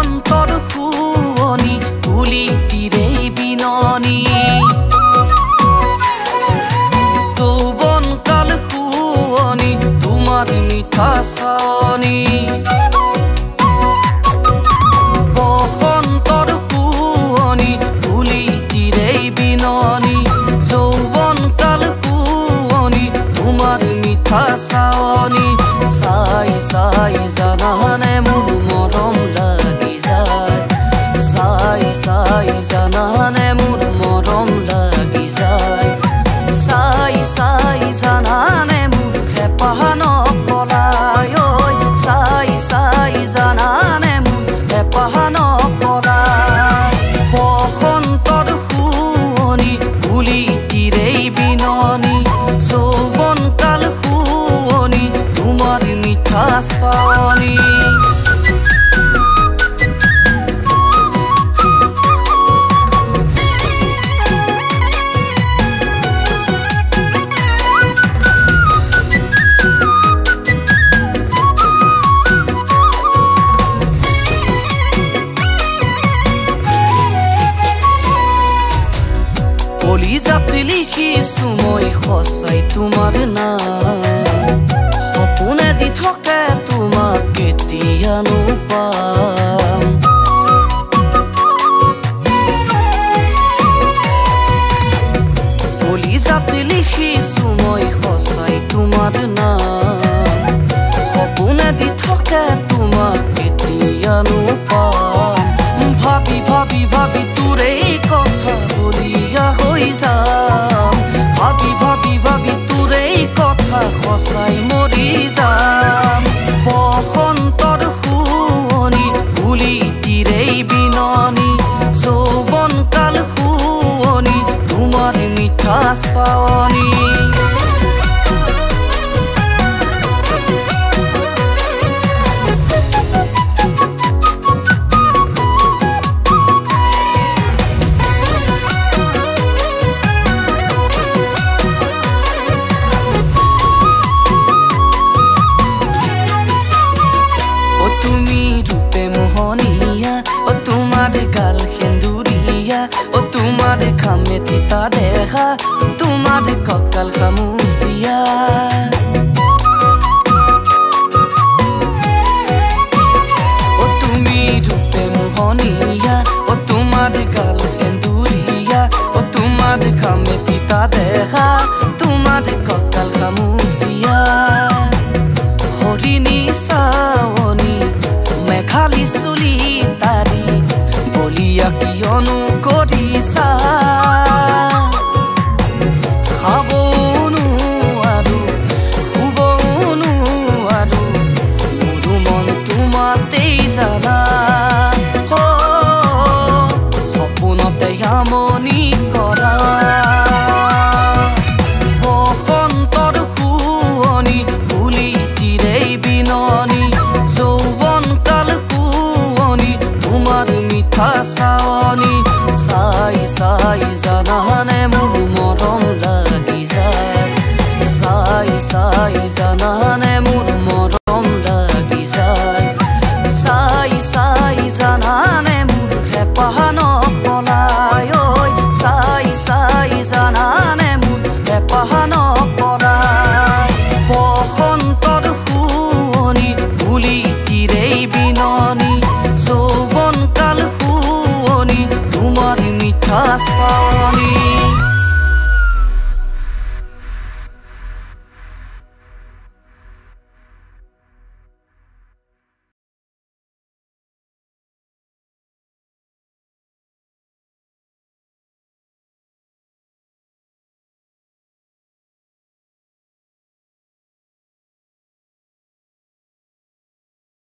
বসন্তৰ শুৱনি কুলি তীৰেই বিননি যৌৱন কাল শুৱনি তোমাৰ মিঠা চাৱনি বসন্তৰ শুৱনি কুলি তীৰেই বিননি যৌৱন কাল শুৱনি তোমাৰ মিঠা চাৱনি চাই চাই জানানে মোৰ মৰম লাগি যায় চাই চাই জানানে মোৰ মৰম লাগি যায় চাই চাই জানানে মোৰ হেঁপাহ নপলায় চাই চাই জানানে মোৰ হেঁপাহ নপলায় বসন্তৰ শুৱনি কুলি তীৰেই বিননি যৌৱন কাল শুৱনি তোমাৰ মিঠা চাৱনি কলিজাত লিখিছো মই সঁচাই তোমাৰ নাম সপোনে দি থাকে তোমাক কেতিয়ানো পাম কলিজাত লিখিছো মই সঁচাই তোমাৰ নাম সপোনে দি থাকে তোমাক কেতিয়ানো পাম ভাবি ভাবি ভাবি তোৰে কথা বলিয়া হৈ যাম ভাবি ভাবি ভাবি তোৰে কথা সঁচাই মৰি যাম বসন্তৰ শুৱনি কুলি তীৰেই বিননি যৌৱন কাল শুৱনি তোমাৰ মিঠা চাৱনি গাল সেন্দুরিয়া ও তোমার খামে তিতা দেখা তোমার ককাল খামুচিয়া ও তুমি রূপে মোহনিয়া ও তোমার গাল সেন্দুরিয়া ও তোমার খামে তিতা দেখা তোমার ককাল খামুচিয়া হরিণী চাৱনি মেঘালী চুলি তাৰি বলিয়া কিয়নো কৰিছা খাবনো আৰু শুবনো আৰু মোৰো মন তোমাতেই জানা সপোনতে আমনি কৰা বসন্তৰ শুৱনি কুলি তীৰেই বিননি যৌৱন কাল শুৱনি তোমাৰ মিঠা চাৱনি চাই চাই জানানে মোৰ মৰম লাগি যায় চাই চাই জানানে মোৰ মৰম লাগি যায় চাই চাই জানানে মোৰ হেঁপাহ নপলায় চাই চাই জানানে মোৰ হেঁপাহ নপলায় বসন্তৰ শুৱনি কুলি তীৰেই বিননি